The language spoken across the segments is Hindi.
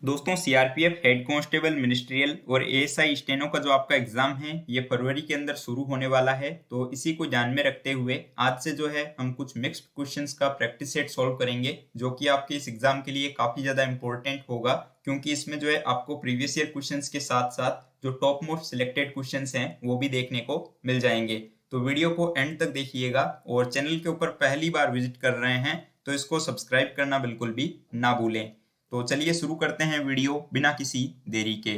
दोस्तों सीआरपीएफ हेड कांस्टेबल मिनिस्ट्रियल और एएसआई स्टेनो का जो आपका एग्जाम है ये फरवरी के अंदर शुरू होने वाला है। तो इसी को ध्यान में रखते हुए आज से जो है हम कुछ मिक्स्ड क्वेश्चंस का प्रैक्टिस सेट सॉल्व करेंगे, जो कि आपके इस एग्जाम के लिए काफी ज्यादा इंपॉर्टेंट होगा, क्योंकि इसमें जो है आपको प्रीवियस ईयर क्वेश्चंस के साथ साथ जो टॉप मोस्ट सिलेक्टेड क्वेश्चंस हैं वो भी देखने को मिल जाएंगे। तो वीडियो को एंड तक देखिएगा और चैनल के ऊपर पहली बार विजिट कर रहे हैं तो इसको सब्सक्राइब करना बिल्कुल भी ना भूलें। तो चलिए शुरू करते हैं वीडियो बिना किसी देरी के।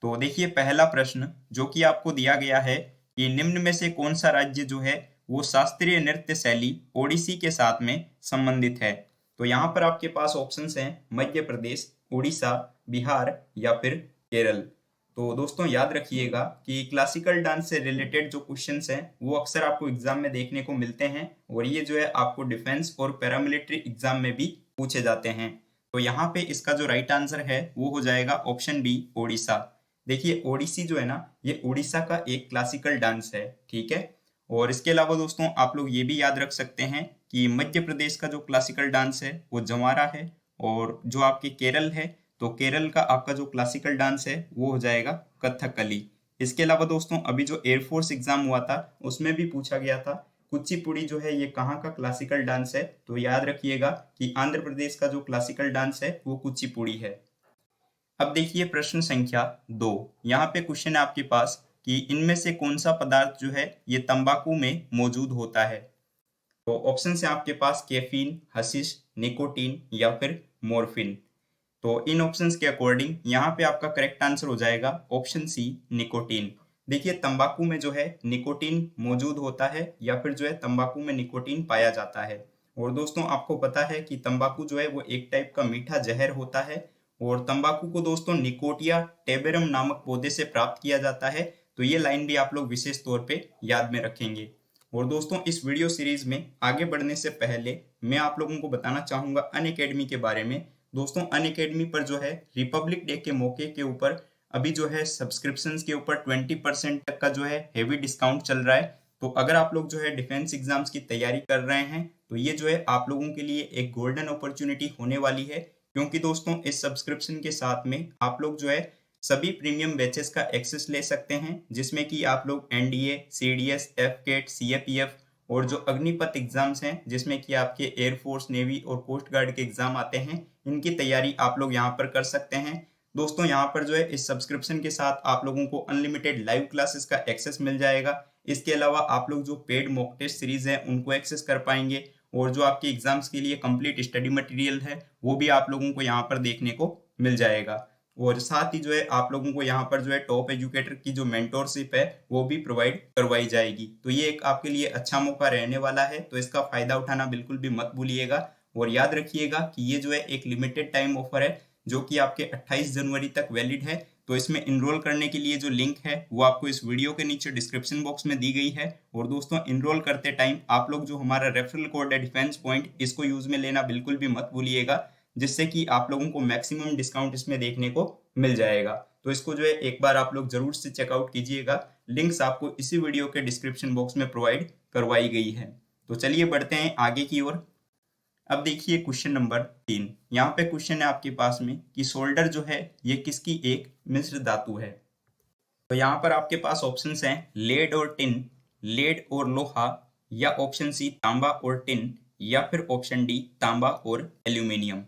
तो देखिए पहला प्रश्न जो कि आपको दिया गया है कि निम्न में से कौन सा राज्य जो है वो शास्त्रीय नृत्य शैली ओडिसी के साथ में संबंधित है। तो यहाँ पर आपके पास ऑप्शंस हैं मध्य प्रदेश, उड़ीसा, बिहार या फिर केरल। तो दोस्तों याद रखिएगा कि क्लासिकल डांस से रिलेटेड जो क्वेश्चंस हैं वो अक्सर आपको एग्जाम में देखने को मिलते हैं और ये जो है आपको डिफेंस और पैरामिलिट्री एग्जाम में भी पूछे जाते हैं। तो यहाँ पे इसका जो राइट आंसर है वो हो जाएगा ऑप्शन बी, ओडिशा। देखिए ओडिसी जो है ना ये उड़ीसा का एक क्लासिकल डांस है, ठीक है। और इसके अलावा दोस्तों आप लोग ये भी याद रख सकते हैं कि मध्य प्रदेश का जो क्लासिकल डांस है वो जवारा है, और जो आपके केरल है तो केरल का आपका जो क्लासिकल डांस है वो हो जाएगा कथकली। इसके अलावा दोस्तों अभी जो एयरफोर्स एग्जाम हुआ था उसमें भी पूछा गया था कुचिपुड़ी जो है ये कहाँ का क्लासिकल डांस है। तो याद रखिएगा कि आंध्र प्रदेश का जो क्लासिकल डांस है वो कुचिपुड़ी है। अब देखिए प्रश्न संख्या 2। यहाँ पे क्वेश्चन है आपके पास कि इनमें से कौन सा पदार्थ जो है ये तंबाकू में मौजूद होता है। तो ऑप्शन है आपके पास कैफीन, हशीश, निकोटीन या फिर मॉर्फिन। तो इन ऑप्शंस के अकॉर्डिंग यहाँ पे आपका करेक्ट आंसर हो जाएगा ऑप्शन सी, निकोटीन। देखिए तंबाकू में जो है निकोटीन मौजूद होता है या फिर जो है तंबाकू में निकोटीन पाया जाता है। और दोस्तों आपको पता है कि तंबाकू जो है वो एक टाइप का मीठा जहर होता है, और तंबाकू को दोस्तों निकोटिया टेबेरम नामक पौधे से प्राप्त किया जाता है। तो ये लाइन भी आप लोग विशेष तौर पे याद में रखेंगे। और दोस्तों इस वीडियो सीरीज में आगे बढ़ने से पहले मैं आप लोगों को बताना चाहूंगा अनअकैडमी के बारे में। दोस्तों अनअकैडमी पर जो है रिपब्लिक डे के मौके के ऊपर अभी जो है सब्सक्रिप्शन के ऊपर 20% तक का जो है हेवी डिस्काउंट चल रहा है। तो अगर आप लोग जो है डिफेंस एग्जाम्स की तैयारी कर रहे हैं तो ये जो है आप लोगों के लिए एक गोल्डन अपॉर्चुनिटी होने वाली है, क्योंकि दोस्तों इस सब्सक्रिप्शन के साथ में आप लोग जो है सभी प्रीमियम बैचेस का एक्सेस ले सकते हैं, जिसमें कि आप लोग एनडीए, सीडीएस, एफकेट, सीएपीएफ और जो अग्निपथ एग्जाम्स हैं जिसमें कि आपके एयरफोर्स, नेवी और कोस्ट गार्ड के एग्जाम आते हैं, इनकी तैयारी आप लोग यहाँ पर कर सकते हैं। दोस्तों यहाँ पर जो है इस सब्सक्रिप्शन के साथ आप लोगों को अनलिमिटेड लाइव क्लासेस का एक्सेस मिल जाएगा। इसके अलावा आप लोग जो पेड मॉक टेस्ट सीरीज है उनको एक्सेस कर पाएंगे, और जो आपके एग्जाम्स के लिए कंप्लीट स्टडी मटेरियल है वो भी आप लोगों को यहाँ पर देखने को मिल जाएगा। और साथ ही जो है आप लोगों को यहाँ पर जो है टॉप एजुकेटर की जो मेंटोरशिप है वो भी प्रोवाइड करवाई जाएगी। तो ये एक आपके लिए अच्छा मौका रहने वाला है, तो इसका फायदा उठाना बिल्कुल भी मत भूलिएगा। और याद रखिएगा कि ये जो है एक लिमिटेड टाइम ऑफर है जो कि आपके 28 जनवरी तक वैलिड है। तो इसमें इनरोल करने के लिए जो लिंक है वो आपको इस वीडियो के नीचे डिस्क्रिप्शन बॉक्स में दी गई है। और दोस्तों इनरोल करते टाइम आप लोग जो हमारा रेफरल कोड है डिफेंस पॉइंट, इसको यूज में लेना बिल्कुल भी मत भूलिएगा, जिससे कि आप लोगों को मैक्सिमम डिस्काउंट इसमें देखने को मिल जाएगा। तो इसको जो है एक बार आप लोग जरूर से चेकआउट कीजिएगा। लिंक्स आपको इसी वीडियो के डिस्क्रिप्शन बॉक्स में प्रोवाइड करवाई गई है। तो चलिए बढ़ते हैं आगे की ओर। अब देखिए क्वेश्चन नंबर 3। यहाँ पे क्वेश्चन है आपके पास में कि सोल्डर जो है ये किसकी एक मिश्र धातु है। तो यहाँ पर आपके पास ऑप्शंस हैं लेड और टिन, लेड और लोहा, या ऑप्शन सी तांबा और टिन, या फिर ऑप्शन डी तांबा और एल्यूमिनियम।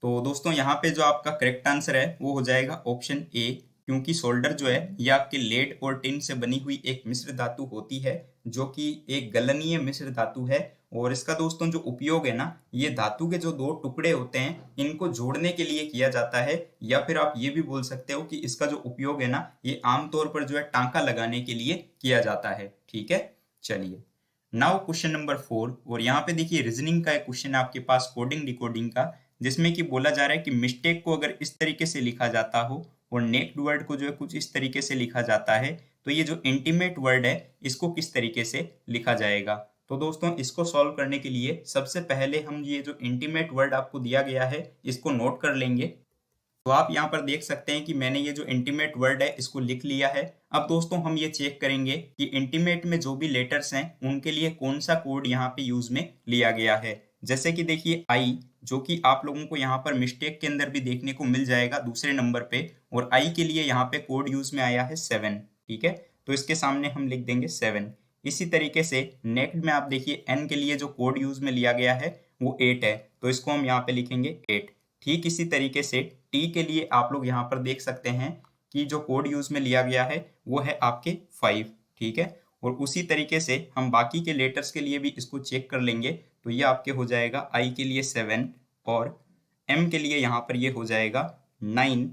तो दोस्तों यहाँ पे जो आपका करेक्ट आंसर है वो हो जाएगा ऑप्शन ए, क्योंकि सोल्डर जो है ये आपके लेड और टिन से बनी हुई एक मिश्र धातु होती है, जो कि एक गलनीय मिश्र धातु है। और इसका दोस्तों जो उपयोग है ना, ये धातु के जो दो टुकड़े होते हैं इनको जोड़ने के लिए किया जाता है, या फिर आप ये भी बोल सकते हो कि इसका जो उपयोग है ना ये आमतौर पर जो है टांका लगाने के लिए किया जाता है, ठीक है। चलिए नाउ क्वेश्चन नंबर 4। और यहाँ पे देखिए रीजनिंग का एक क्वेश्चन है आपके पास कोडिंग डिकोडिंग का, जिसमें कि बोला जा रहा है कि मिस्टेक को अगर इस तरीके से लिखा जाता हो और नेक्स्ट वर्ड को जो है कुछ इस तरीके से लिखा जाता है, तो ये जो इंटीमेट वर्ड है इसको किस तरीके से लिखा जाएगा। तो दोस्तों इसको सॉल्व करने के लिए सबसे पहले हम ये जो इंटीमेट वर्ड आपको दिया गया है इसको नोट कर लेंगे। तो आप यहाँ पर देख सकते हैं कि मैंने ये जो इंटीमेट वर्ड है इसको लिख लिया है। अब दोस्तों हम ये चेक करेंगे कि इंटीमेट में जो भी लेटर्स हैं उनके लिए कौन सा कोड यहाँ पे यूज में लिया गया है। जैसे कि देखिए आई जो कि आप लोगों को यहाँ पर मिस्टेक के अंदर भी देखने को मिल जाएगा दूसरे नंबर पे, और आई के लिए यहाँ पे कोड यूज में आया है 7। ठीक है, तो इसके सामने हम लिख देंगे 7। इसी तरीके से नेक्स्ट में आप देखिए एन के लिए जो कोड यूज में लिया गया है वो 8 है, तो इसको हम यहाँ पे लिखेंगे 8। ठीक इसी तरीके से टी के लिए आप लोग यहाँ पर देख सकते हैं कि जो कोड यूज में लिया गया है वो है आपके 5। ठीक है, और उसी तरीके से हम बाकी के लेटर्स के लिए भी इसको चेक कर लेंगे, तो ये आपके हो जाएगा आई के लिए 7 और एम के लिए यहाँ पर ये हो जाएगा 9।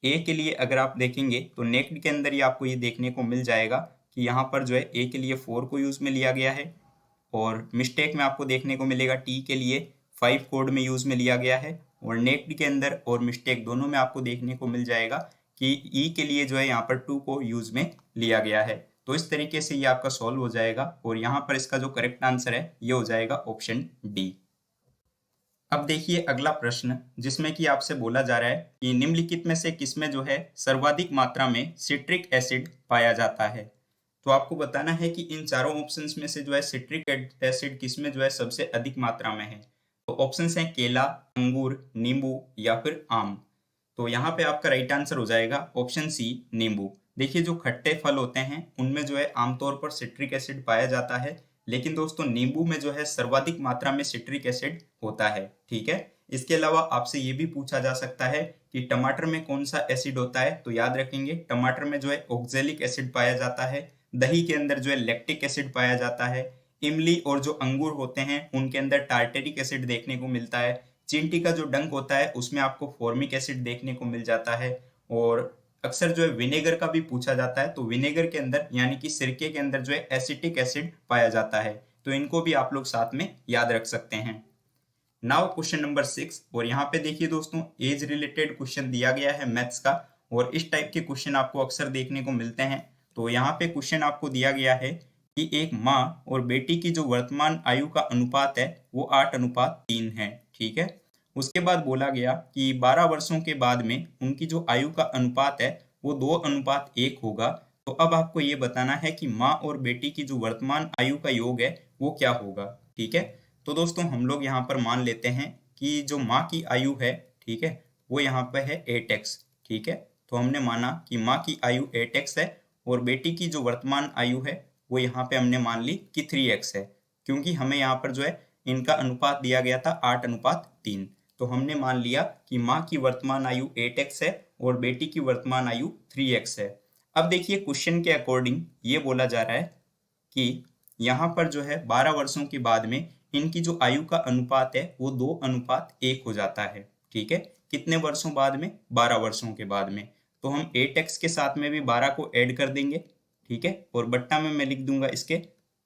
ए के लिए अगर आप देखेंगे तो नेक्स्ट के अंदर ही आपको ये देखने को मिल जाएगा कि यहाँ पर जो है ए के लिए 4 को यूज में लिया गया है, और मिस्टेक में आपको देखने को मिलेगा टी के लिए 5 कोड में यूज में लिया गया है, और नेक्स्ट के अंदर और मिस्टेक दोनों में आपको देखने को मिल जाएगा कि ई के लिए जो है यहाँ पर 2 को यूज में लिया गया है। तो इस तरीके से ये आपका सॉल्व हो जाएगा, और यहाँ पर इसका जो करेक्ट आंसर है ये हो जाएगा ऑप्शन डी। अब देखिए अगला प्रश्न, जिसमें कि आपसे बोला जा रहा है कि निम्नलिखित में से किसमें जो है सर्वाधिक मात्रा में सिट्रिक एसिड पाया जाता है। तो आपको बताना है कि इन चारों ऑप्शंस में से जो है सिट्रिक एसिड किसमें जो है सबसे अधिक मात्रा में है। तो ऑप्शंस हैं केला, अंगूर, नींबू या फिर आम। तो यहाँ पे आपका राइट आंसर हो जाएगा ऑप्शन सी, नींबू। देखिए जो खट्टे फल होते हैं उनमें जो है आमतौर पर सिट्रिक एसिड पाया जाता है, लेकिन दोस्तों नींबू में जो है सर्वाधिक मात्रा में सिट्रिक एसिड होता है। ठीक है, इसके अलावा आपसे ये भी पूछा जा सकता है कि टमाटर में कौन सा एसिड होता है, तो याद रखेंगे टमाटर में जो है ऑक्जेलिक एसिड पाया जाता है, दही के अंदर जो है लैक्टिक एसिड पाया जाता है, इमली और जो अंगूर होते हैं उनके अंदर टार्टेरिक एसिड देखने को मिलता है, चींटी का जो डंक होता है उसमें आपको फॉर्मिक एसिड देखने को मिल जाता है, और अक्सर जो है विनेगर का भी पूछा जाता है, तो विनेगर के अंदर यानी कि सिरके के अंदर जो है एसिटिक एसिड पाया जाता है। तो इनको भी आप लोग साथ में याद रख सकते हैं। नाउ क्वेश्चन नंबर 6, और यहाँ पे देखिए दोस्तों एज रिलेटेड क्वेश्चन दिया गया है मैथ्स का, और इस टाइप के क्वेश्चन आपको अक्सर देखने को मिलते हैं। तो यहाँ पे क्वेश्चन आपको दिया गया है कि एक माँ और बेटी की जो वर्तमान आयु का अनुपात है वो 8:3 है। ठीक है, उसके बाद बोला गया कि 12 वर्षों के बाद में उनकी जो आयु का अनुपात है वो 2:1 होगा। तो अब आपको ये बताना है कि माँ और बेटी की जो वर्तमान आयु का योग है वो क्या होगा। ठीक है, तो दोस्तों हम लोग यहाँ पर मान लेते हैं कि जो माँ की आयु है, ठीक है, वो यहाँ पे है 8x। ठीक है, तो हमने माना कि माँ की आयु 8x है, और बेटी की जो वर्तमान आयु है वो यहाँ पे हमने मान ली कि 3x है, क्योंकि हमें यहाँ पर जो है इनका अनुपात दिया गया था 8:3। तो हमने मान लिया कि माँ की वर्तमान आयु 8x है और बेटी की वर्तमान आयु 3x है। अब देखिए क्वेश्चन के अकॉर्डिंग ये बोला जा रहा है कि यहाँ पर जो है 12 वर्षों के बाद में इनकी जो आयु का अनुपात है वो 2:1 हो जाता है। ठीक है, कितने वर्षों बाद में? 12 वर्षों के बाद में। तो हम 8x के साथ में भी 12 को ऐड कर देंगे। ठीक है, और बट्टा में मैं लिख दूंगा इसके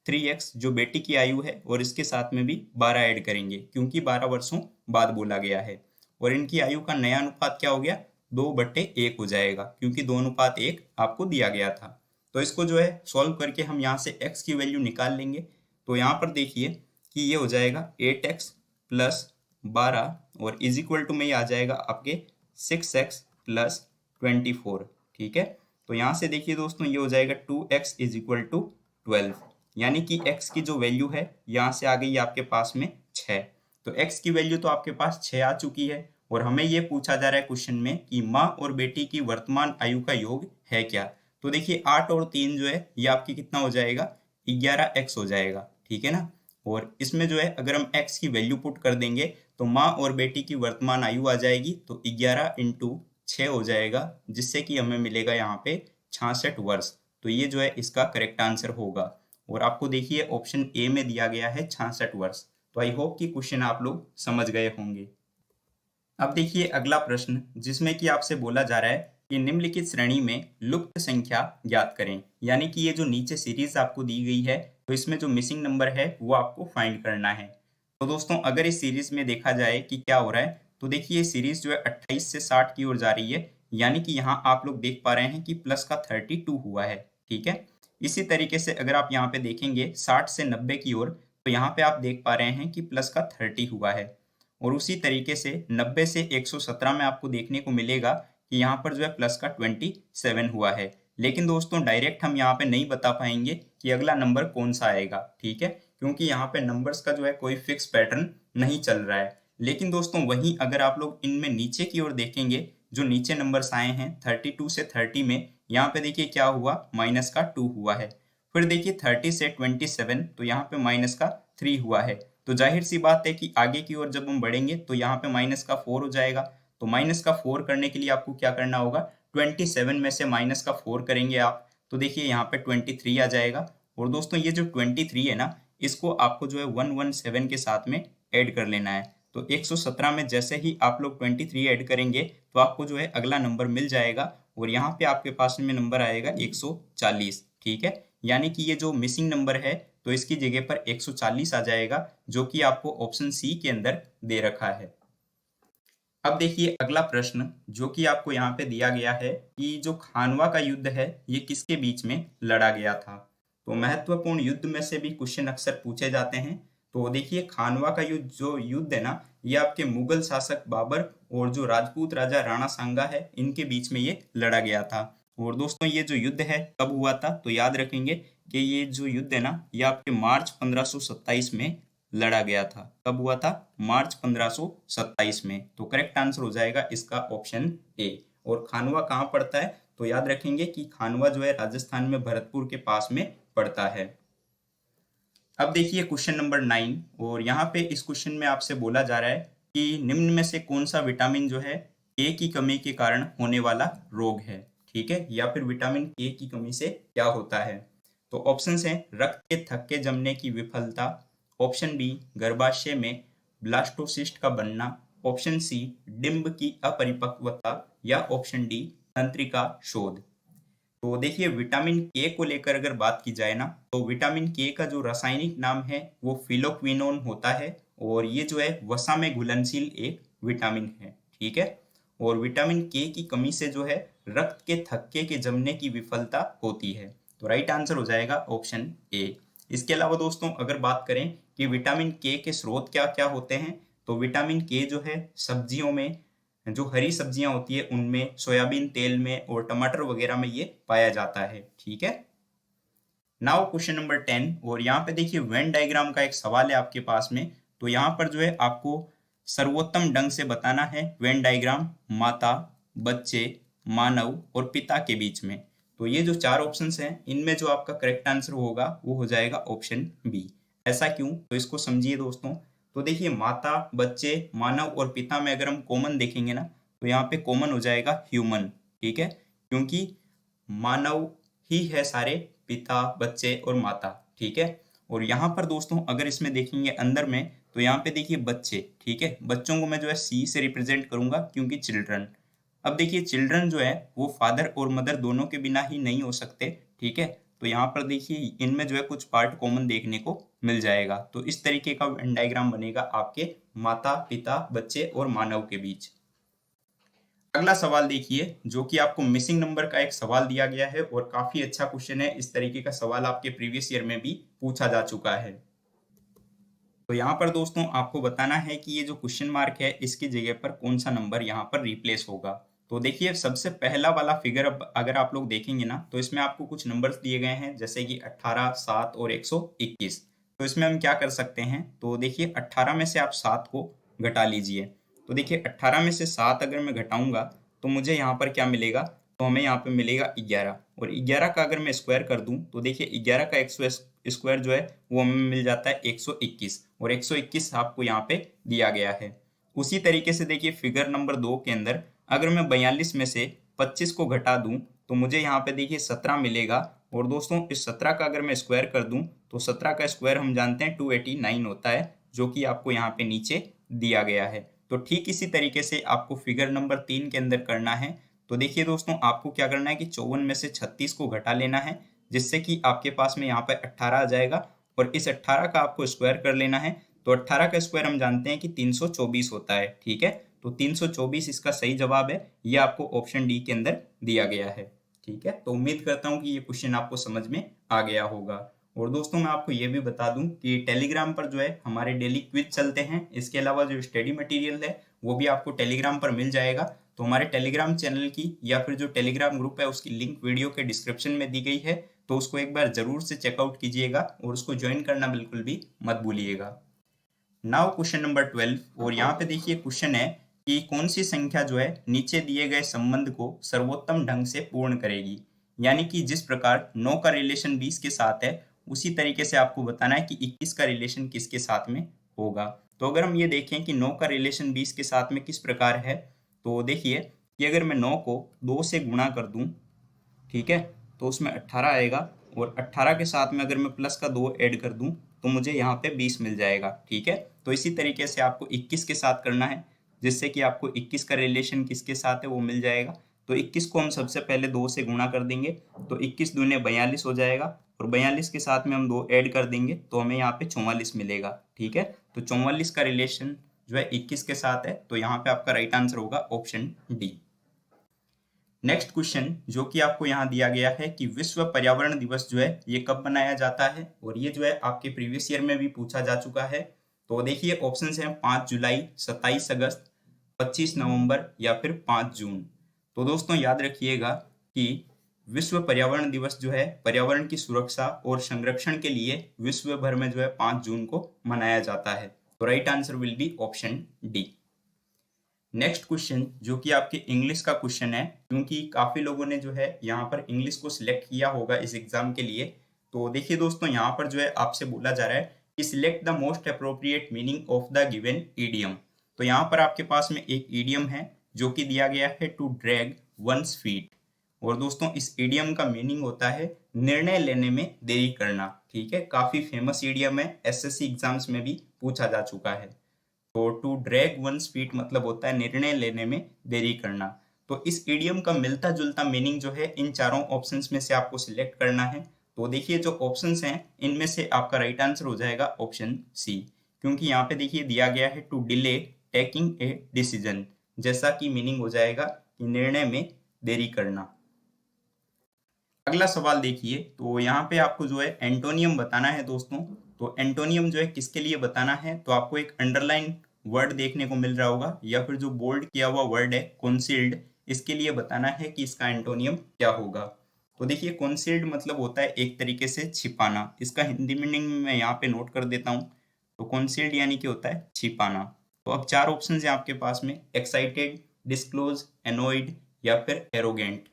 3x जो बेटी की आयु है, और इसके साथ में भी 12 ऐड करेंगे क्योंकि 12 वर्षों बाद बोला गया है। और इनकी आयु का नया अनुपात क्या हो गया? 2/1 हो जाएगा, क्योंकि 2:1 आपको दिया गया था। तो इसको जो है सॉल्व करके हम यहाँ से x की वैल्यू निकाल लेंगे। तो यहाँ पर देखिए कि ये हो जाएगा 8x + 12 और इज इक्वल टू में ये आ जाएगा आपके 6x + 24। ठीक है, तो यहाँ से देखिए दोस्तों ये हो जाएगा 2x = 12, यानी कि x की जो वैल्यू है यहाँ से आ गई आपके पास में 6। तो x की वैल्यू तो आपके पास 6 आ चुकी है, और हमें ये पूछा जा रहा है क्वेश्चन में कि माँ और बेटी की वर्तमान आयु का योग है क्या। तो देखिए 8 और 3 जो है ये आपकी कितना हो जाएगा? 11x हो जाएगा। ठीक है ना, और इसमें जो है अगर हम x की वैल्यू पुट कर देंगे तो माँ और बेटी की वर्तमान आयु आ जाएगी, तो 11 × 6 हो जाएगा, जिससे कि हमें मिलेगा यहाँ पे 66 वर्ष। तो ये जो है इसका करेक्ट आंसर होगा, और आपको देखिए ऑप्शन ए में दिया गया है 66 वर्ष। तो आई होप कि क्वेश्चन आप लोग समझ गए होंगे। अब देखिए अगला प्रश्न, जिसमें कि आपसे बोला जा रहा है कि निम्नलिखित श्रेणी में लुप्त संख्या ज्ञात करें, यानी कि ये जो नीचे सीरीज आपको दी गई है तो इसमें जो मिसिंग नंबर है वो आपको फाइंड करना है। तो दोस्तों अगर इस सीरीज में देखा जाए कि क्या हो रहा है, तो देखिए ये सीरीज जो है 28 से 60 की ओर जा रही है, यानी कि यहाँ आप लोग देख पा रहे हैं कि प्लस का 32 हुआ है। ठीक है, इसी तरीके से अगर आप यहाँ पे देखेंगे 60 से 90 की ओर, तो यहाँ पे आप देख पा रहे हैं कि प्लस का 30 हुआ है, और उसी तरीके से 90 से 117 में आपको देखने को मिलेगा कि यहाँ पर जो है प्लस का 27 हुआ है। लेकिन दोस्तों डायरेक्ट हम यहाँ पे नहीं बता पाएंगे कि अगला नंबर कौन सा आएगा। ठीक है, क्योंकि यहाँ पे नंबर्स का जो है कोई फिक्स पैटर्न नहीं चल रहा है। लेकिन दोस्तों वहीं अगर आप लोग इनमें नीचे की ओर देखेंगे, जो नीचे नंबर्स आए हैं 32 से 30 में, यहाँ पे देखिए क्या हुआ, माइनस का 2 हुआ है। फिर देखिए 30 से 27, तो यहाँ पे माइनस का 3 हुआ है। तो जाहिर सी बात है कि आगे की ओर जब हम बढ़ेंगे तो यहाँ पे माइनस का 4 हो जाएगा। तो माइनस का 4 करने के लिए आपको क्या करना होगा, 27 में से माइनस का 4 करेंगे आप, तो देखिए यहाँ पे 23 आ जाएगा। और दोस्तों ये जो 23 है ना, इसको आपको जो है 117 के साथ में ऐड कर लेना है। तो 117 में जैसे ही आप लोग 23 ऐड करेंगे तो आपको जो है अगला नंबर मिल जाएगा, और यहाँ पे आपके पास में नंबर आएगा 140। ठीक है, यानी कि ये जो मिसिंग नंबर है तो इसकी जगह पर 140 आ जाएगा, जो कि आपको ऑप्शन सी के अंदर दे रखा है। अब देखिए अगला प्रश्न जो कि आपको यहाँ पे दिया गया है कि जो खानवा का युद्ध है ये किसके बीच में लड़ा गया था। तो महत्वपूर्ण युद्ध में से भी क्वेश्चन अक्सर पूछे जाते हैं। तो देखिए खानवा का युद्ध जो युद्ध है ना, ये आपके मुगल शासक बाबर और जो राजपूत राजा राणा सांगा है इनके बीच में ये लड़ा गया था। और दोस्तों ये जो युद्ध है कब हुआ था, तो याद रखेंगे कि ये जो युद्ध है ना, ये आपके मार्च 1527 में लड़ा गया था। कब हुआ था, मार्च 1527 में। तो करेक्ट आंसर हो जाएगा इसका ऑप्शन ए। और खानवा कहाँ पड़ता है, तो याद रखेंगे कि खानवा जो है राजस्थान में भरतपुर के पास में पड़ता है। अब देखिए क्वेश्चन नंबर 9, और यहाँ पे इस क्वेश्चन में आपसे बोला जा रहा है कि निम्न में से कौन सा विटामिन जो है ए की कमी के कारण होने वाला रोग है। ठीक है, या फिर विटामिन ए की कमी से क्या होता है। तो ऑप्शन है रक्त के थक्के जमने की विफलता, ऑप्शन बी गर्भाशय में ब्लास्टोसिस्ट का बनना, ऑप्शन सी डिंब की अपरिपक्वता, या ऑप्शन डी तंत्रिका शोध। तो देखिए विटामिन के को लेकर अगर बात की जाए ना, तो विटामिन के का जो रासायनिक नाम है वो फिलोक्विनोन होता है, और ये जो है वसा में घुलनशील एक विटामिन है। ठीक है, और विटामिन के की कमी से जो है रक्त के थक्के के जमने की विफलता होती है। तो राइट आंसर हो जाएगा ऑप्शन ए। इसके अलावा दोस्तों अगर बात करें कि विटामिन के स्रोत क्या क्या होते हैं, तो विटामिन के जो है सब्जियों में, जो हरी सब्जियां होती है उनमें, सोयाबीन तेल में और टमाटर वगैरह में ये पाया जाता है। ठीक है, नाउ क्वेश्चन नंबर 10, और यहाँ पे देखिए वेन डायग्राम का एक सवाल है आपके पास में। तो यहाँ पर जो है आपको सर्वोत्तम ढंग से बताना है वेन डायग्राम माता, बच्चे, मानव और पिता के बीच में। तो ये जो 4 ऑप्शंस हैं इनमें जो आपका करेक्ट आंसर होगा वो हो जाएगा ऑप्शन बी। ऐसा क्यों, तो इसको समझिए दोस्तों। तो देखिए माता, बच्चे, मानव और पिता में अगर हम कॉमन देखेंगे ना, तो यहाँ पे कॉमन हो जाएगा ह्यूमन। ठीक है, क्योंकि मानव ही है सारे, पिता, बच्चे और माता। ठीक है, और यहाँ पर दोस्तों अगर इसमें देखेंगे अंदर में, तो यहाँ पे देखिए बच्चे। ठीक है, बच्चों को मैं जो है सी से रिप्रेजेंट करूंगा क्योंकि चिल्ड्रन। अब देखिए चिल्ड्रन जो है वो फादर और मदर दोनों के बिना ही नहीं हो सकते। ठीक है, तो यहाँ पर देखिए इनमें जो है कुछ पार्ट कॉमन देखने को मिल जाएगा। तो इस तरीके का वेन डायग्राम बनेगा आपके माता, पिता, बच्चे और मानव के बीच। अगला सवाल देखिए जो कि आपको मिसिंग नंबर का एक सवाल दिया गया है, और काफी अच्छा क्वेश्चन है। इस तरीके का सवाल आपके प्रीवियस ईयर में भी पूछा जा चुका है। तो यहाँ पर दोस्तों आपको बताना है कि ये जो क्वेश्चन मार्क है इसकी जगह पर कौन सा नंबर यहाँ पर रिप्लेस होगा। तो देखिए सबसे पहला वाला फिगर अगर आप लोग देखेंगे ना, तो इसमें आपको कुछ नंबर्स दिए गए हैं जैसे कि 18, 7 और 121। तो इसमें हम क्या कर सकते हैं, तो देखिए 18 में से आप 7 को घटा लीजिए। तो देखिए 18 में से 7 अगर मैं घटाऊंगा तो मुझे यहाँ पर क्या मिलेगा, तो हमें यहाँ पे मिलेगा 11। और 11 का अगर मैं स्क्वायर कर दूं तो देखिए 11 का स्क्वायर जो है वो हमें मिल जाता है 121, और 121 आपको यहाँ पे दिया गया है। उसी तरीके से देखिए फिगर नंबर 2 के अंदर अगर मैं 42 में से 25 को घटा दूं तो मुझे यहाँ पे देखिए 17 मिलेगा। और दोस्तों इस 17 का अगर मैं स्क्वायर कर दूं तो 17 का स्क्वायर हम जानते हैं 289 होता है, जो कि आपको यहाँ पे नीचे दिया गया है। तो ठीक इसी तरीके से आपको फिगर नंबर 3 के अंदर करना है। तो देखिए दोस्तों आपको क्या करना है कि 54 में से 36 को घटा लेना है, जिससे कि आपके पास में यहाँ पे 18 आ जाएगा, और इस 18 का आपको स्क्वायर कर लेना है। तो 18 का स्क्वायर हम जानते हैं कि 324 होता है। ठीक है, तो 324 इसका सही जवाब है, ये आपको ऑप्शन डी के अंदर दिया गया है। ठीक है, तो उम्मीद करता हूँ कि ये क्वेश्चन आपको समझ में आ गया होगा। और दोस्तों मैं आपको ये भी बता दूं कि टेलीग्राम पर जो है हमारे डेली क्विज चलते हैं। इसके अलावा जो स्टडी मटेरियल है वो भी आपको टेलीग्राम पर मिल जाएगा। तो हमारे टेलीग्राम चैनल की या फिर जो टेलीग्राम ग्रुप है उसकी लिंक वीडियो के डिस्क्रिप्शन में दी गई है, तो उसको एक बार जरूर से चेकआउट कीजिएगा और उसको ज्वाइन करना बिल्कुल भी मत भूलिएगा। नाउ क्वेश्चन नंबर 12, और यहाँ पे देखिए क्वेश्चन है कि कौन सी संख्या जो है नीचे दिए गए संबंध को सर्वोत्तम ढंग से पूर्ण करेगी। यानी कि जिस प्रकार 9 का रिलेशन 20 के साथ है, उसी तरीके से आपको बताना है कि 21 का रिलेशन किसके साथ में होगा। तो अगर हम ये देखें कि 9 का रिलेशन 20 के साथ में किस प्रकार है, तो देखिए कि अगर मैं 9 को 2 से गुणा कर दूं, ठीक है, तो उसमें 18 आएगा, और 18 के साथ में अगर मैं प्लस का 2 ऐड कर दूं तो मुझे यहाँ पे 20 मिल जाएगा। ठीक है, तो इसी तरीके से आपको 21 के साथ करना है, जिससे कि आपको 21 का रिलेशन किसके साथ है वो मिल जाएगा। तो 21 को हम सबसे पहले 2 से गुणा कर देंगे, तो 21 दूने 42 हो जाएगा, और 42 के साथ में हम 2 ऐड कर देंगे तो हमें यहाँ पे 44 मिलेगा। ठीक है, तो 44 का रिलेशन जो है 21 के साथ है, तो यहाँ पे आपका राइट आंसर होगा ऑप्शन डी। नेक्स्ट क्वेश्चन जो कि आपको यहाँ दिया गया है कि विश्व पर्यावरण दिवस जो है ये कब मनाया जाता है, और ये जो है आपके प्रीवियस ईयर में भी पूछा जा चुका है। तो देखिए ऑप्शंस हैं 5 जुलाई, 27 अगस्त, 25 नवंबर या फिर 5 जून। तो दोस्तों याद रखिएगा कि विश्व पर्यावरण दिवस जो है पर्यावरण की सुरक्षा और संरक्षण के लिए विश्व भर में जो है 5 जून को मनाया जाता है। तो right answer will be option D. Next question जो कि आपके इंग्लिश का क्वेश्चन है, क्योंकि काफी लोगों ने जो है यहाँ पर इंग्लिश को सिलेक्ट किया होगा इस एग्जाम के लिए। तो देखिए दोस्तों यहाँ पर जो है आपसे बोला जा रहा है कि select the most appropriate meaning of the given idiom. तो यहाँ पर आपके पास में एक ईडियम है जो कि दिया गया है टू ड्रैग वंस फीट, और दोस्तों इस ईडियम का मीनिंग होता है निर्णय लेने में देरी करना। ठीक है, काफी फेमस ईडियम है, एसएससी एग्जाम्स में भी पूछा जा चुका है। तो टू ड्रैग वंस फीट मतलब होता है निर्णय लेने में देरी करना। तो इस इडियम का मिलता जुलता मीनिंग जो है इन चारों ऑप्शंस में से आपको सिलेक्ट करना है। तो देखिए जो ऑप्शंस हैं इनमें से आपका राइट आंसर हो जाएगा ऑप्शन सी, क्योंकि यहाँ पे देखिए दिया गया है to delay taking a decision, जैसा कि मीनिंग हो जाएगा कि निर्णय में देरी करना। अगला सवाल देखिए, तो यहाँ पे आपको जो है एंटोनियम बताना है दोस्तों। तो एंटोनियम जो है किसके लिए बताना है, तो आपको एक अंडरलाइन वर्ड देखने को मिल रहा होगा, या फिर जो बोल्ड किया हुआ वर्ड है कंसील्ड, इसके लिए बताना है कि इसका एंटोनियम क्या होगा। तो देखिए कंसील्ड मतलब होता है एक तरीके से छिपाना, इसका हिंदी मीनिंग मैं यहाँ पे नोट कर देता हूँ। तो कंसील्ड यानी कि होता है छिपाना। तो अब चार ऑप्शन है आपके पास में, एक्साइटेड, डिस्क्लोज, एनोइड या फिर एरोगेंट।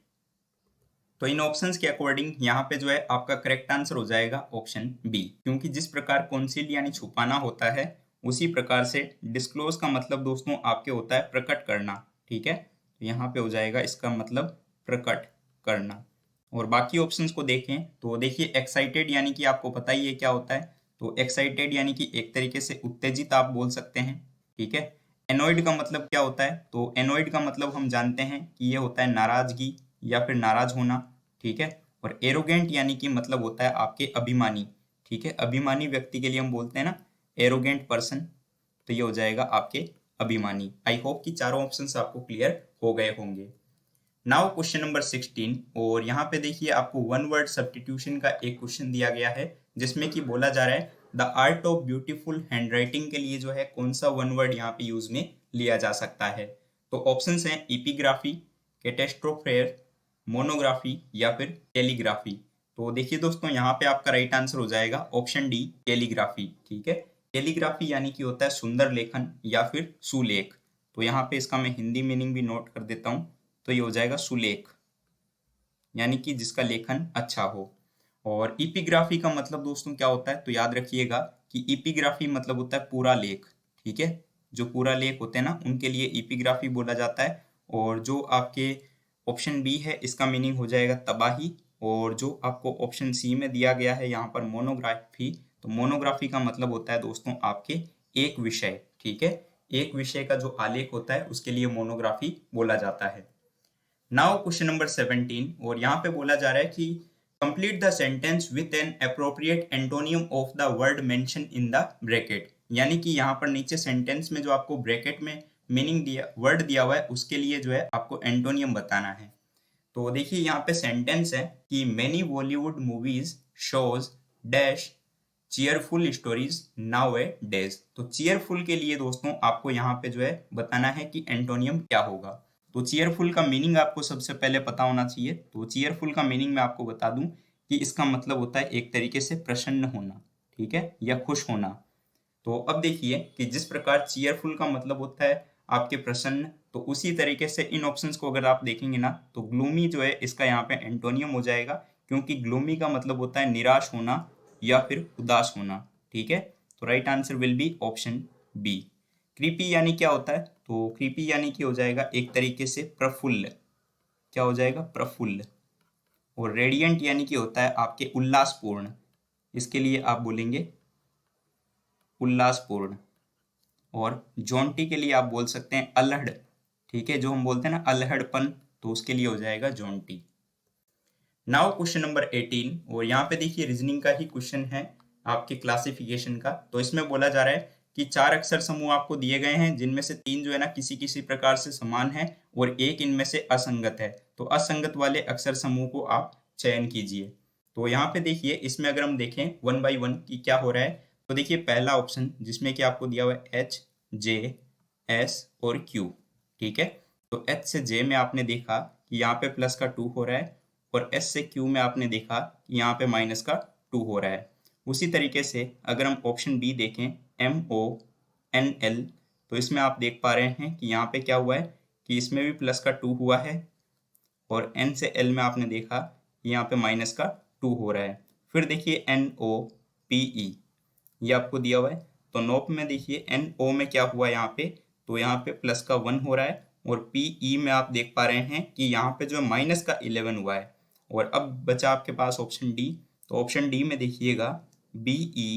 तो इन ऑप्शंस के अकॉर्डिंग यहाँ पे जो है आपका करेक्ट आंसर हो जाएगा ऑप्शन बी, क्योंकि जिस प्रकार कॉन्सील यानी छुपाना होता है, उसी प्रकार से डिस्क्लोज का मतलब दोस्तों आपके होता है प्रकट करना। ठीक है, तो यहाँ पे हो जाएगा इसका मतलब प्रकट करना। और बाकी ऑप्शंस को देखें तो देखिए एक्साइटेड यानी कि आपको पता ही है क्या होता है। तो एक्साइटेड यानी कि एक तरीके से उत्तेजित आप बोल सकते हैं। ठीक है, एनोइड का मतलब क्या होता है, तो एनोइड का मतलब हम जानते हैं कि ये होता है नाराजगी या फिर नाराज होना। ठीक है, और एरोगेंट यानी कि मतलब होता है आपके अभिमानी। ठीक है, अभिमानी व्यक्ति के लिए हम बोलते हैं ना एरोगेंट पर्सन, तो ये हो जाएगा आपके अभिमानी। आई होप कि चारों ऑप्शंस आपको क्लियर हो गए होंगे। नाउ क्वेश्चन नंबर 16, और यहाँ पे देखिए आपको वन वर्ड सब्स्टिट्यूशन का एक क्वेश्चन दिया गया है, जिसमें कि बोला जा रहा है the art of beautiful handwriting के लिए जो है कौन सा वन वर्ड यहाँ पे यूज में लिया जा सकता है। तो ऑप्शंस हैं एपिग्राफी, कैटेस्ट्रोफेयर, मोनोग्राफी या फिर टेलीग्राफी। तो देखिए दोस्तों यहाँ पे आपका राइट आंसर हो जाएगा ऑप्शन डी, टेलीग्राफी। ठीक है, टेलीग्राफी यानी कि होता है सुंदर लेखन या फिर सुलेख। तो यहाँ पे इसका मैं हिंदी मीनिंग भी नोट कर देता हूँ, तो ये हो जाएगा सुलेख, यानी कि जिसका लेखन अच्छा हो। और इपिग्राफी का मतलब दोस्तों क्या होता है, तो याद रखिएगा कि इपिग्राफी मतलब होता है पूरा लेख। ठीक है, जो पूरा लेख होते हैं ना उनके लिए इपिग्राफी बोला जाता है। और जो आपके ऑप्शन बी है इसका मीनिंग हो जाएगा तबाही, और जो आपको ऑप्शन सी में दिया गया है यहाँ पर मोनोग्राफी, तो मोनोग्राफी का मतलब होता है दोस्तों आपके एक विषय। ठीक है, एक विषय का जो आलेख होता है उसके लिए मोनोग्राफी बोला जाता है। नाउ क्वेश्चन नंबर 17, और यहाँ पे बोला जा रहा है कि complete the sentence with an appropriate antonym of the word mention in the bracket. यानी कि यहाँ पर नीचे सेंटेंस में जो आपको ब्रैकेट में मीनिंग दिया वर्ड दिया हुआ है उसके लिए जो है आपको एंटोनियम बताना है। तो देखिए यहाँ पे सेंटेंस है कि many Bollywood movies shows dash cheerful stories nowadays. तो चीयरफुल के लिए दोस्तों आपको यहाँ पे जो है बताना है कि एंटोनियम क्या होगा। तो चीयरफुल का मीनिंग आपको सबसे पहले पता होना चाहिए। तो चीयरफुल का मीनिंग मैं आपको बता दूं कि इसका मतलब होता है एक तरीके से प्रसन्न होना। ठीक है, या खुश होना। तो अब देखिए कि जिस प्रकार चीयरफुल का मतलब होता है आपके प्रसन्न, तो उसी तरीके से इन ऑप्शंस को अगर आप देखेंगे ना तो ग्लूमी जो है इसका यहाँ पे एंटोनियम हो जाएगा, क्योंकि ग्लूमी का मतलब होता है निराश होना या फिर उदास होना। ठीक है, तो right answer will be option B. Creepy यानी क्या होता है? तो क्रीपी यानी कि हो जाएगा एक तरीके से प्रफुल्ल। क्या हो जाएगा? प्रफुल्ल। और रेडियंट यानी कि होता है आपके उल्लासपूर्ण, इसके लिए आप बोलेंगे उल्लासपूर्ण। और जॉन्टी के लिए आप बोल सकते हैं अल्हड़। ठीक है, जो हम बोलते हैं ना अल्हड़पन, तो उसके लिए हो जाएगा जॉन्टी। नाउ क्वेश्चन नंबर 18, और यहाँ पे देखिए रीजनिंग का ही क्वेश्चन है आपके क्लासिफिकेशन का। तो इसमें बोला जा रहा है कि 4 अक्षर समूह आपको दिए गए हैं, जिनमें से 3 जो है ना किसी किसी प्रकार से समान है और एक इनमें से असंगत है। तो असंगत वाले अक्षर समूह को आप चयन कीजिए। तो यहाँ पे देखिए इसमें अगर हम देखें 1 बाई 1 की क्या हो रहा है, तो देखिए पहला ऑप्शन जिसमें कि आपको दिया हुआ है H, J, S और Q। ठीक है, तो H से J में आपने देखा कि यहाँ पे प्लस का 2 हो रहा है, और S से Q में आपने देखा कि यहाँ पे माइनस का 2 हो रहा है। उसी तरीके से अगर हम ऑप्शन बी देखें MONL, तो इसमें आप देख पा रहे हैं कि यहाँ पे क्या हुआ है कि इसमें भी प्लस का 2 हुआ है, और N से L में आपने देखा कि यहाँ पे माइनस का 2 हो रहा है। फिर देखिए NOPE, ये आपको दिया हुआ है। तो नोप में देखिए NO में क्या हुआ यहाँ पे, तो यहाँ पे प्लस का 1 हो रहा है, और PE में आप देख पा रहे हैं कि यहाँ पे जो माइनस का 11 हुआ है। और अब बचा आपके पास ऑप्शन डी। तो ऑप्शन डी में देखिएगा BE,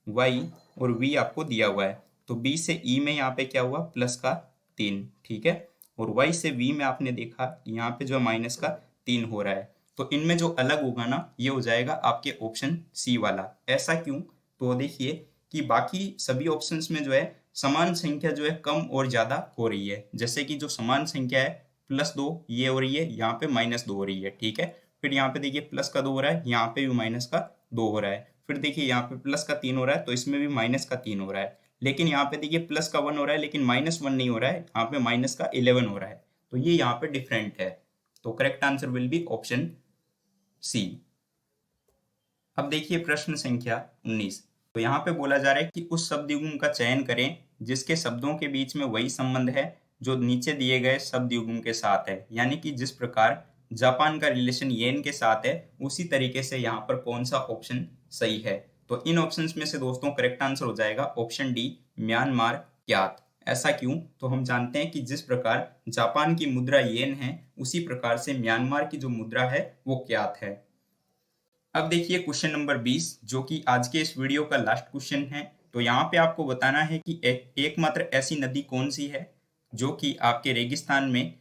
Y और V आपको दिया हुआ है। तो B से E में यहाँ पे क्या हुआ? प्लस का 3। ठीक है, और Y से V में आपने देखा यहाँ पे जो माइनस का 3 हो रहा है। तो इनमें जो अलग होगा ना ये हो जाएगा आपके ऑप्शन सी वाला। ऐसा क्यों? तो देखिए कि बाकी सभी ऑप्शंस में जो है समान संख्या जो है कम और ज्यादा हो रही है। जैसे कि जो समान संख्या है +2 ये हो रही है, यहाँ पे -2 हो रही है। ठीक है, फिर यहाँ पे देखिए प्लस का 2 हो रहा है, यहाँ पे भी माइनस का 2 हो रहा है। फिर देखिए यहाँ पे प्लस का 3 हो रहा है, तो इसमें भी माइनस का 3 हो रहा है। लेकिन यहाँ पे देखिए प्लस का 1 हो रहा है, लेकिन -1 नहीं हो रहा है, यहाँ पे माइनस का 11 हो रहा है। तो ये यहाँ पे डिफरेंट है। तो correct answer will be option C. अब देखिए प्रश्न संख्या 19। तो यहाँ पे बोला जा रहा है कि उस शब्द युग्म का चयन करें जिसके शब्दों के बीच में वही संबंध है जो नीचे दिए गए शब्द युग्म के साथ है। यानी कि जिस प्रकार जापान का रिलेशन येन के साथ है, उसी तरीके से यहाँ पर कौन सा ऑप्शन सही है। तो इन ऑप्शंस में से दोस्तों करेक्ट आंसर हो जाएगा ऑप्शन डी, म्यांमार क्यात। ऐसा क्यों? तो हम जानते हैं कि जिस प्रकार जापान की मुद्रा येन है, उसी प्रकार से म्यांमार की जो मुद्रा है वो क्यात है। अब देखिए क्वेश्चन नंबर 20, जो कि आज के इस वीडियो का लास्ट क्वेश्चन है। तो यहाँ पे आपको बताना है कि एकमात्र ऐसी नदी कौन सी है जो कि आपके रेगिस्तान में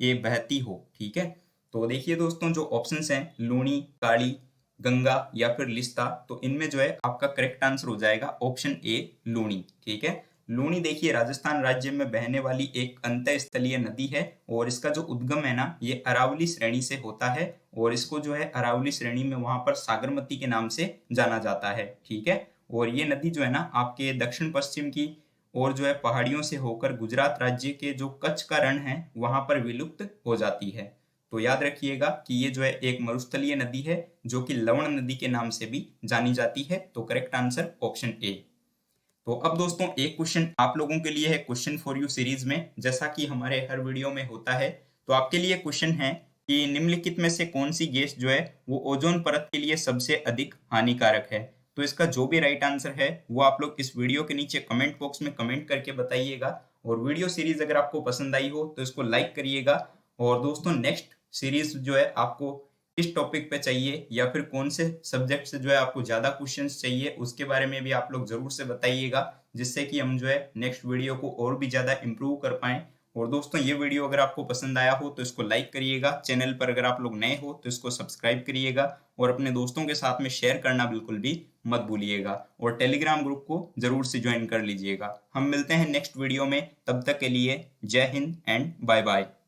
ये बहती हो। ठीक है, तो देखिए दोस्तों जो ऑप्शंस हैं लूणी, काली, गंगा या फिर लिस्ता, तो इनमें जो है आपका करेक्ट आंसर हो जाएगा ऑप्शन ए, लूणी। ठीक है, लूणी देखिए राजस्थान राज्य में बहने वाली एक अंतःस्थलीय नदी है, और इसका जो उद्गम है ना ये अरावली श्रेणी से होता है, और इसको जो है अरावली श्रेणी में वहां पर सागरमती के नाम से जाना जाता है। ठीक है, और ये नदी जो है ना आपके दक्षिण पश्चिम की और जो है पहाड़ियों से होकर गुजरात राज्य के जो कच्छ का रण है वहां पर विलुप्त हो जाती है। तो याद रखिएगा कि ये जो है एक मरुस्थलीय नदी है जो कि लवण नदी के नाम से भी जानी जाती है। तो करेक्ट आंसर ऑप्शन ए। तो अब दोस्तों एक क्वेश्चन आप लोगों के लिए है क्वेश्चन फॉर यू सीरीज में, जैसा कि हमारे हर वीडियो में होता है। तो आपके लिए क्वेश्चन है कि निम्नलिखित में से कौन सी गैस जो है वो ओजोन परत के लिए सबसे अधिक हानिकारक है। तो इसका जो भी राइट आंसर है वो आप लोग इस वीडियो के नीचे कमेंट बॉक्स में कमेंट करके बताइएगा। और वीडियो सीरीज अगर आपको पसंद आई हो तो इसको लाइक करिएगा। और दोस्तों नेक्स्ट सीरीज जो है आपको किस टॉपिक पे चाहिए या फिर कौन से सब्जेक्ट से जो है आपको ज्यादा क्वेश्चंस चाहिए, उसके बारे में भी आप लोग जरूर से बताइएगा, जिससे कि हम जो है नेक्स्ट वीडियो को और भी ज्यादा इम्प्रूव कर पाएं। और दोस्तों ये वीडियो अगर आपको पसंद आया हो तो इसको लाइक करिएगा। चैनल पर अगर आप लोग नए हो तो इसको सब्सक्राइब करिएगा, और अपने दोस्तों के साथ में शेयर करना बिल्कुल भी मत भूलिएगा। और टेलीग्राम ग्रुप को जरूर से ज्वाइन कर लीजिएगा। हम मिलते हैं नेक्स्ट वीडियो में, तब तक के लिए जय हिंद एंड बाय बाय।